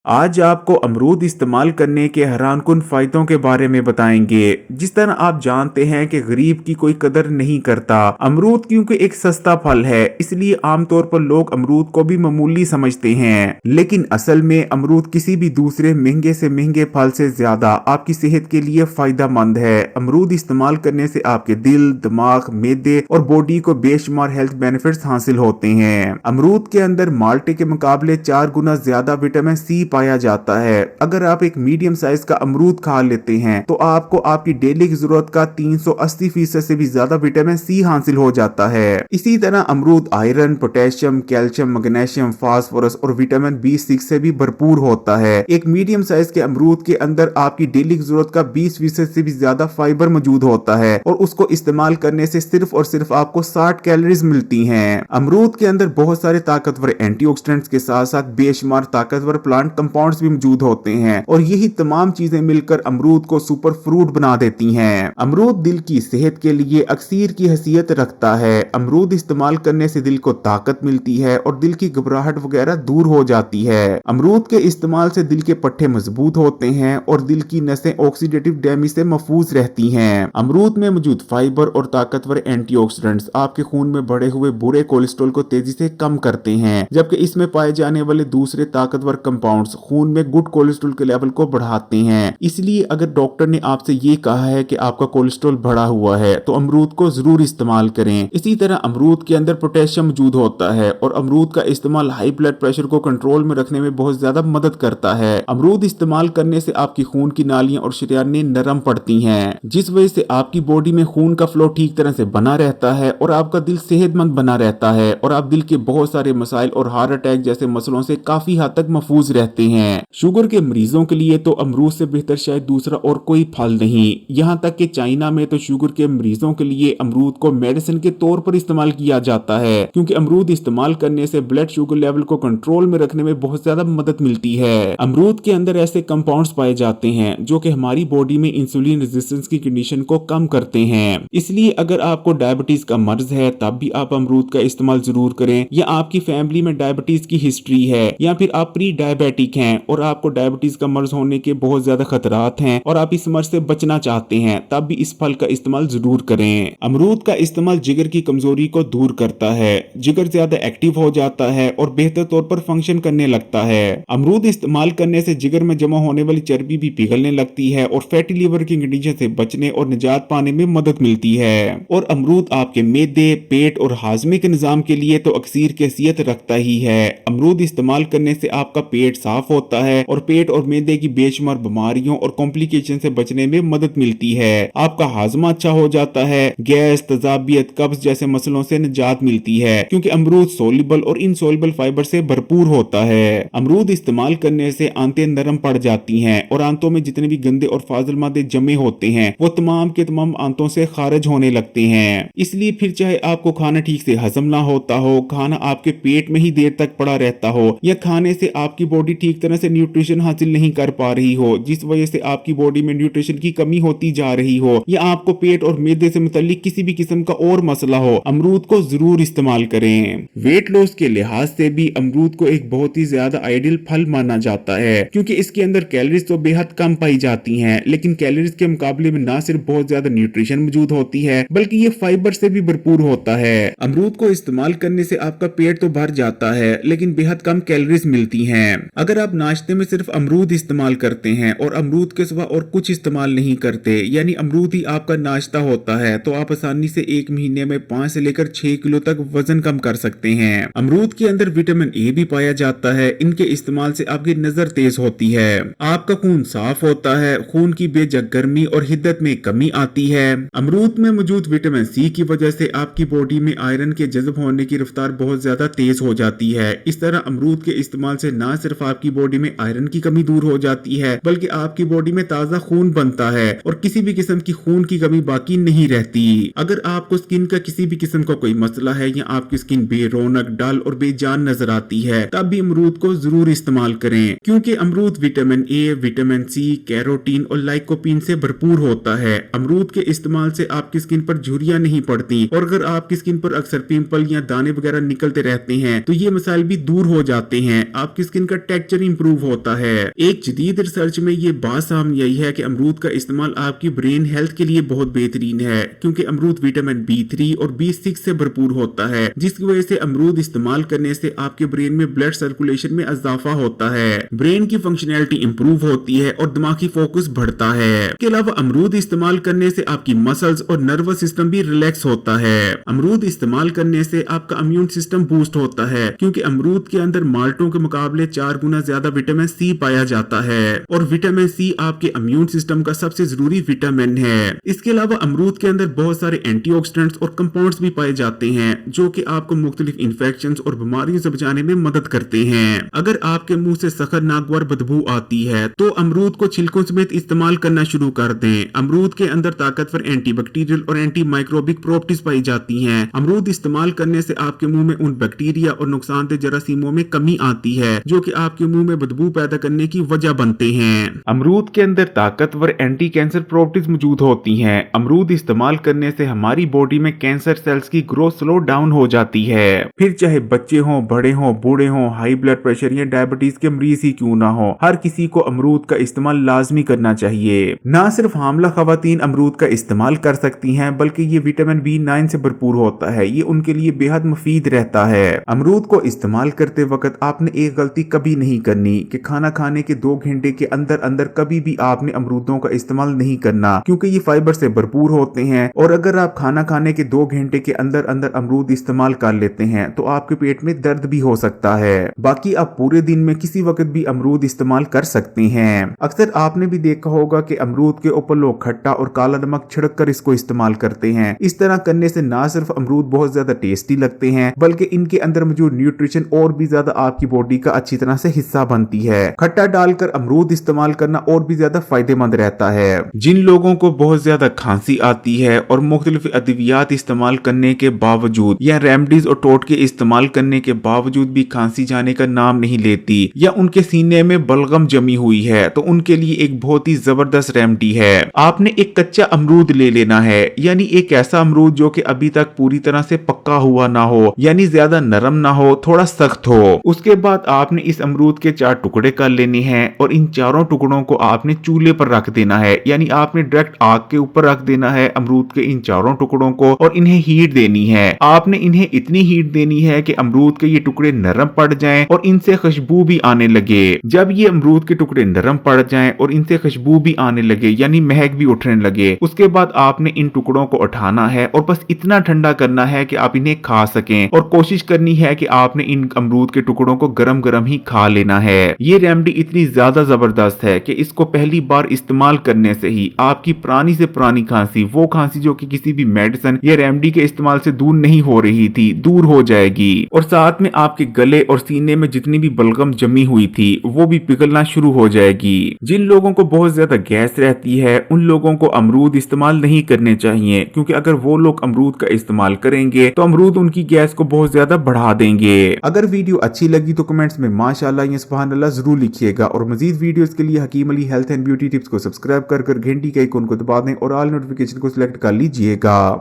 आज आपको अमरूद इस्तेमाल करने के हैरानकुन फायदों के बारे में बताएंगे। जिस तरह आप जानते हैं कि गरीब की कोई कदर नहीं करता। अमरूद क्योंकि एक सस्ता फल है, इसलिए आमतौर पर लोग अमरूद को भी मामूली समझते हैं, लेकिन असल में अमरूद किसी भी दूसरे महंगे से महंगे फल से ज्यादा आपकी सेहत के लिए फायदेमंद है। अमरूद इस्तेमाल करने से आपके दिल, दिमाग, मैदे और बॉडी को बेशुमार हेल्थ बेनिफिट्स हासिल होते हैं। अमरूद के अंदर माल्टे के मुकाबले 4 गुना ज्यादा विटामिन सी पाया जाता है। अगर आप एक मीडियम साइज का अमरूद खा लेते हैं तो आपको आपकी डेली की जरूरत का 380% से भी ज्यादा विटामिन सी हासिल हो जाता है। इसी तरह अमरूद iron, potassium, calcium, magnesium, phosphorus और विटामिन B6 से भी भरपूर होता है। एक मीडियम साइज के अमरूद के अंदर आपकी डेली की जरूरत का 20% से भी ज्यादा फाइबर मौजूद होता है और उसको इस्तेमाल करने से सिर्फ और सिर्फ आपको 60 कैलोरीज मिलती हैं। अमरूद के अंदर बहुत सारे ताकतवर एंटीऑक्सीडेंट्स के साथ साथ बेशुमार ताकतवर प्लांट कंपाउंड्स भी मौजूद होते हैं और यही तमाम चीजें मिलकर अमरूद को सुपर फ्रूट बना देती हैं। अमरूद दिल की सेहत के लिए अक्सीर की हैसियत रखता है। अमरूद इस्तेमाल करने से दिल को ताकत मिलती है और दिल की घबराहट वगैरह दूर हो जाती है। अमरूद के इस्तेमाल से दिल के पट्टे मजबूत होते हैं और दिल की नसें ऑक्सीडेटिव डैमेज से महफूज रहती हैं। अमरूद में मौजूद फाइबर और ताकतवर एंटीऑक्सीडेंट्स आपके खून में बढ़े हुए बुरे कोलेस्ट्रॉल को तेजी से कम करते हैं, जबकि इसमें पाए जाने वाले दूसरे ताकतवर कंपाउंड्स खून में गुड कोलेस्ट्रॉल के लेवल को बढ़ाते हैं। इसलिए अगर डॉक्टर ने आपसे ये कहा है कि आपका कोलेस्ट्रॉल बढ़ा हुआ है तो अमरूद को जरूर इस्तेमाल करें। इसी तरह अमरूद के अंदर पोटेशियम मौजूद होता है और अमरूद का इस्तेमाल हाई ब्लड प्रेशर को कंट्रोल में रखने में बहुत ज्यादा मदद करता है। अमरूद इस्तेमाल करने से आपकी खून की नालियां और शरीयानें नरम पड़ती हैं, जिस वजह से आपकी बॉडी में खून का फ्लो ठीक तरह से बना रहता है और आपका दिल सेहतमंद बना रहता है और आप दिल के बहुत सारे मसाइल और हार्ट अटैक जैसे मसलों से काफी हद तक महफूज रहते हैं। शुगर के मरीजों के लिए तो अमरूद से बेहतर शायद दूसरा और कोई फल नहीं। यहाँ तक कि चाइना में तो शुगर के मरीजों के लिए अमरूद को मेडिसिन के तौर पर इस्तेमाल किया जाता है, क्योंकि अमरूद इस्तेमाल करने से ब्लड शुगर लेवल को कंट्रोल में रखने में बहुत ज्यादा मदद मिलती है। अमरूद के अंदर ऐसे कंपाउंड्स पाए जाते हैं जो कि हमारी बॉडी में इंसुलिन रेजिस्टेंस की कंडीशन को कम करते हैं। इसलिए अगर आपको डायबिटीज का मर्ज है तब भी आप अमरूद का इस्तेमाल जरूर करें, या आपकी फैमिली में डायबिटीज की हिस्ट्री है या फिर आप प्री डायबिटिक हैं और आपको डायबिटीज का मर्ज होने के बहुत ज्यादा खतरात हैं और आप इस मर्ज से बचना चाहते हैं, तब भी इस फल का इस्तेमाल जरूर करें। अमरूद का इस्तेमाल जिगर की कमजोरी को दूर करता है। जिगर ज्यादा एक्टिव हो जाता है और बेहतर तौर पर फंक्शन करने लगता है। अमरूद इस्तेमाल करने से जिगर में जमा होने वाली चर्बी भी पिघलने लगती है और फैटी लीवर की कंडीशन से बचने और निजात पाने में मदद मिलती है। और अमरूद आपके मैदे, पेट और हाजमे के निजाम के लिए तो अक्सीर की हैसियत रखता ही है। अमरूद इस्तेमाल करने से आपका पेट साफ होता है और पेट और मैदे की बेशुमार बीमारियों और कॉम्प्लिकेशन से बचने में मदद मिलती है। आपका हाजमा अच्छा हो जाता है। गैस, तजाबियत, कब्ज जैसे मसलों से निजात मिलती है, क्योंकि अमरूद सोल्युबल और इनसोल्युबल फाइबर से भरपूर होता है। अमरूद इस्तेमाल करने से आंतें नरम पड़ जाती हैं और आंतों में जितने भी गंदे और फाजिल मादे जमे होते हैं वो तमाम के तमाम आंतों से खारिज होने लगते हैं। इसलिए फिर चाहे आपको खाना ठीक से हजम ना होता हो, खाना आपके पेट में ही देर तक पड़ा रहता हो, या खाने से आपकी बॉडी ठीक तरह से न्यूट्रिशन हासिल नहीं कर पा रही हो, जिस वजह से आपकी बॉडी में न्यूट्रिशन की कमी होती जा रही हो, या आपको पेट और मैदे से मुताल्लिक किसी भी किस्म का और मसला हो, अमरूद को जरूर इस्तेमाल करें। वेट लॉस के लिहाज से भी अमरूद को एक बहुत ही ज्यादा आइडियल फल माना जाता है, क्योंकि इसके अंदर कैलोरीज तो बेहद कम पाई जाती हैं, लेकिन कैलोरीज के मुकाबले में ना सिर्फ बहुत ज्यादा न्यूट्रिशन मौजूद होती है बल्कि ये फाइबर से भी भरपूर होता है। अमरूद को इस्तेमाल करने से आपका पेट तो भर जाता है लेकिन बेहद कम कैलोरीज मिलती हैं। अगर आप नाश्ते में सिर्फ अमरूद इस्तेमाल करते हैं और अमरूद के सिवा और कुछ इस्तेमाल नहीं करते, यानी अमरूद ही आपका नाश्ता होता है, तो आप आसानी से एक महीने में 5 से लेकर 6 किलो तक वजन कम कर सकते हैं। अमरूद के अंदर विटामिन ए भी पाया जाता है। इनके इस्तेमाल से आपकी नजर तेज होती है, आपका खून साफ होता है, खून की बेजक गर्मी और हिद्दत में कमी आती है। अमरूद में मौजूद विटामिन सी की वजह से आपकी बॉडी में आयरन के जज्ब होने की रफ्तार बहुत ज्यादा तेज हो जाती है। इस तरह अमरूद के इस्तेमाल से ना सिर्फ आपकी बॉडी में आयरन की कमी दूर हो जाती है बल्कि आपकी बॉडी में ताजा खून बनता है और किसी भी किस्म की खून की कमी बाकी नहीं रहती। अगर आपको स्किन का किसी भी किस्म का कोई मसला है या आपकी स्किन बेरौनक, डल और बेजान नजर आती है, तब भी अमरूद को जरूर इस्तेमाल करें, क्योंकि अमरूद vitamin A, vitamin C, carotene और लाइकोपीन से भरपूर होता है। अमरूद के इस्तेमाल से आपकी स्किन पर झुर्रियां नहीं पड़ती और अगर आपकी स्किन पर अक्सर पिंपल या दाने वगैरह निकलते रहते हैं तो ये मसाइल भी दूर हो जाते हैं। आपकी स्किन का टेक्सचर स्ट्रक्चर इंप्रूव होता है। एक जदीद रिसर्च में ये बात सामने आई है कि अमरूद का इस्तेमाल आपकी ब्रेन हेल्थ के लिए बहुत बेहतरीन है, क्योंकि अमरूद विटामिन B3 और B6 से भरपूर होता है, जिसकी वजह से अमरूद इस्तेमाल करने से आपके ब्रेन में ब्लड सर्कुलेशन में इजाफा होता है, ब्रेन की फंक्शनैलिटी इंप्रूव होती है और दिमागी फोकस बढ़ता है। इसके अलावा अमरूद इस्तेमाल करने से आपकी मसल्स और नर्वस सिस्टम भी रिलैक्स होता है। अमरूद इस्तेमाल करने से आपका इम्यून सिस्टम बूस्ट होता है, क्योंकि अमरूद के अंदर माल्टों के मुकाबले 4 गुना ज्यादा विटामिन C पाया जाता है और विटामिन C आपके इम्यून सिस्टम का सबसे जरूरी विटामिन है। इसके अलावा अमरूद के अंदर बहुत सारे एंटीऑक्सीडेंट्स और कंपाउंड्स भी पाए जाते हैं, जो कि आपको मुख्तलिफ इन्फेक्शंस और बीमारियों से बचाने में मदद करते हैं। अगर आपके मुंह से सख्त नागवार बदबू आती है तो अमरूद को छिलकों समेत इस्तेमाल करना शुरू कर दें। अमरूद के अंदर ताकतवर एंटीबैक्टीरियल और एंटी माइक्रोबिक प्रॉपर्टीज पाई जाती हैं। अमरूद इस्तेमाल करने से आपके मुंह में उन बैक्टीरिया और नुकसानदेह जरासीमों में कमी आती है, जो कि आपके मुंह में बदबू पैदा करने की वजह बनते हैं। अमरूद के अंदर ताकतवर एंटी कैंसर प्रॉपर्टीज मौजूद होती हैं। अमरूद इस्तेमाल करने से हमारी बॉडी में कैंसर सेल्स की ग्रोथ स्लो डाउन हो जाती है। फिर चाहे बच्चे हों, बड़े हों, बूढ़े हों, हाई ब्लड प्रेशर या डायबिटीज के मरीज ही क्यों ना हो, हर किसी को अमरूद का इस्तेमाल लाजमी करना चाहिए। ना सिर्फ हामला खवातीन अमरूद का इस्तेमाल कर सकती हैं, बल्कि ये विटामिन B9 से भरपूर होता है। ये उनके लिए बेहद मुफीद रहता है। अमरूद को इस्तेमाल करते वक्त आपने एक गलती कभी नहीं करनी कि खाना खाने के 2 घंटे के अंदर अंदर कभी भी आपने अमरूदों का इस्तेमाल नहीं करना, क्योंकि ये फाइबर से भरपूर होते हैं। और अगर आप खाना खाने के 2 घंटे के अंदर अंदर अमरूद इस्तेमाल कर लेते हैं तो आपके पेट में दर्द भी हो सकता है। बाकी आप पूरे दिन में किसी वक्त भी अमरूद इस्तेमाल कर सकते हैं। अक्सर आपने भी देखा होगा कि अमरूद के ऊपर लोग खट्टा और काला नमक छिड़क कर इसको इस्तेमाल करते हैं। इस तरह करने से ना सिर्फ अमरूद बहुत ज्यादा टेस्टी लगते हैं, बल्कि इनके अंदर मौजूद न्यूट्रिशन और भी ज्यादा आपकी बॉडी का अच्छी तरह से हिस्सा बनती है। खट्टा डालकर अमरूद इस्तेमाल करना और भी ज्यादा फायदेमंद रहता है। जिन लोगों को बहुत ज्यादा खांसी आती है और मुख्तलिफ अद्वियात इस्तेमाल करने के बावजूद या रेमडीज और टोटके इस्तेमाल करने के बावजूद भी खांसी जाने का नाम नहीं लेती, या उनके सीने में बलगम जमी हुई है, तो उनके लिए एक बहुत ही जबरदस्त रेमडी है। आपने एक कच्चा अमरूद ले लेना है, यानी एक ऐसा अमरूद जो कि अभी तक पूरी तरह से पक्का हुआ ना हो, यानी ज्यादा नरम ना हो, थोड़ा सख्त हो। उसके बाद आपने इस अमरूद के 4 टुकड़े कर लेने हैं और इन चारों टुकड़ों को आपने चूल्हे पर रख देना है, यानी आपने डायरेक्ट आग के ऊपर रख देना है अमरूद के इन चारों टुकड़ों को, और इन्हें हीट देनी है। आपने इन्हें इतनी हीट देनी है कि अमरूद के ये टुकड़े नरम पड़ जाएं और इनसे खुशबू भी आने लगे। जब ये अमरूद के टुकड़े नरम पड़ जाएं और इनसे खुशबू भी आने लगे, यानी महक भी उठने लगे, उसके बाद आपने इन टुकड़ों को उठाना है और बस इतना ठंडा करना है कि आप इन्हें खा सकें। और कोशिश करनी है कि आपने इन अमरूद के टुकड़ों को गरम गरम ही खा लेना है। ये रेमेडी इतनी ज्यादा जबरदस्त है कि इसको पहली बार इस्तेमाल करने से ही आपकी पुरानी से पुरानी खांसी, वो खांसी जो कि किसी भी मेडिसिन या रेमेडी के इस्तेमाल से दूर नहीं हो रही थी, दूर हो जाएगी। और साथ में आपके गले और सीने में जितनी भी बलगम जमी हुई थी वो भी पिघलना शुरू हो जाएगी। जिन लोगों को बहुत ज्यादा गैस रहती है उन लोगों को अमरूद इस्तेमाल नहीं करने चाहिए, क्योंकि अगर वो लोग अमरूद का इस्तेमाल करेंगे तो अमरूद उनकी गैस को बहुत ज्यादा बढ़ा देंगे। अगर वीडियो अच्छी लगी तो कमेंट्स में माशाअल्लाह या सुभान अल्लाह जरूर लिखिएगा, और मजीद वीडियोस के लिए Hakim Ali health and beauty tips को सब्सक्राइब कर घंटी के आइकन को दबा दें और ऑल नोटिफिकेशन को सिलेक्ट कर लीजिएगा।